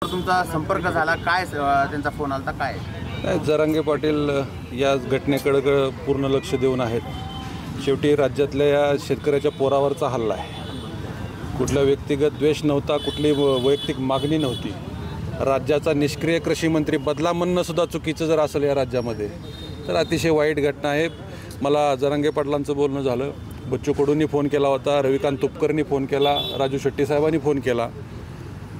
तुमचा संपर्क झाला काय त्यांचा फोन आलता काय? जरांगे पाटील या घटनेकडे पूर्ण लक्ष देऊन आहेत। शेवटी राज्यातल्या या शेतकऱ्याच्या पोरावरचा हल्ला आहे। कुठला व्यक्तिगत द्वेष नव्हता, कुठली वैयक्तिक मागणी नव्हती। राज्याचा निष्क्रिय कृषी मंत्री बदला म्हणणं सुद्धा चुकीचं जर असेल या राज्यामध्ये तर अतिशय वाईट घटना आहे। मला जरांगे पाटलांचं बोलणं झालं, बच्चू कडूंनी फोन केला होता, रविकांत तुपकरनी फोन केला, राजू शेट्टी साहेबांनी फोन केला।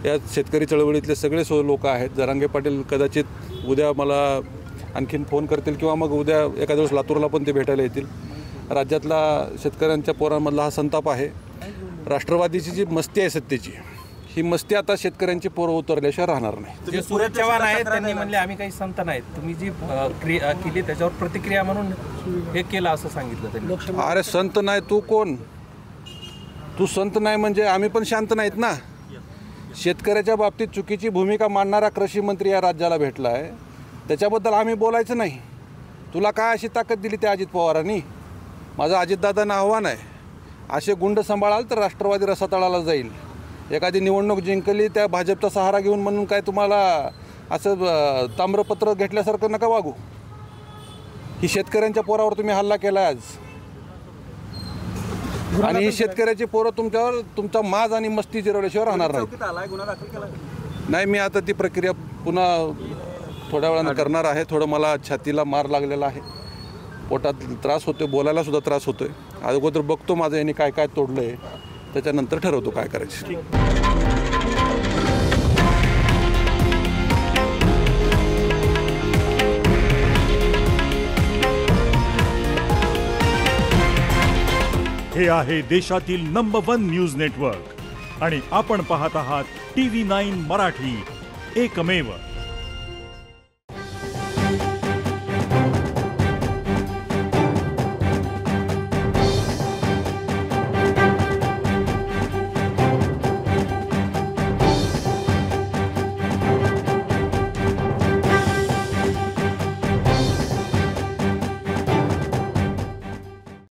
या शेतकरी चळवळीतले सगळे लोक आहेत। जरांगे पाटील कदाचित उद्या मला आणखीन फोन करतील किंवा मग उद्या एका दिवस लातूरला पण ते भेटायला येतील। राज्यातला शेतकऱ्यांच्या पोरांमधला हा संताप आहे। राष्ट्रवादीची जी मस्ती आहे सत्तेची, ही मस्ती आता शेतकऱ्यांची पोरं उतरल्याशिवाय राहणार नाही। जे सूरज चव्हाण आहेत त्यांनी म्हणले आम्ही काही संत नाहीत, तुम्ही जी क्रिया केली त्याच्यावर प्रतिक्रिया म्हणून हे केलं असं सांगितलं त्यांनी। अरे संत नाही तू कोण? तू संत नाही म्हणजे आम्ही पण शांत नाहीत ना। शेतकऱ्याच्या बाबतीत चुकीची भूमिका मांडणारा कृषी मंत्री या राज्याला भेटला आहे, त्याच्याबद्दल आम्ही बोलायचं नाही। तुला काय अशी ताकद दिली त्या अजित पवारांनी? माझं अजितदादांना आव्हान आहे, असे गुंड सांभाळाल तर राष्ट्रवादी रसातळाला जाईल। एखादी निवडणूक जिंकली त्या भाजपचा सहारा घेऊन म्हणून काय तुम्हाला असं ताम्रपत्र घेतल्यासारखं नका वागू। ही शेतकऱ्यांच्या पोरावर तुम्ही हल्ला केला आज, आणि ही शेतकऱ्याची पोरं तुमच्यावर तुमचा माज आणि मस्ती जिरवल्याशिवाय राहणार नाही। मी आता ती प्रक्रिया पुन्हा थोड्या वेळानं करणार आहे। थोडं मला छातीला मार लागलेला आहे, पोटात त्रास होतोय, बोलायला सुद्धा त्रास होतोय। अगोदर बघतो माझं यांनी काय काय तोडलं आहे, त्याच्यानंतर ठरवतो काय करायचं। हे आहे देशातील नंबर 1 न्यूज नेटवर्क आणि आपण पाहत आहात TV9 मराठी, एकमेव।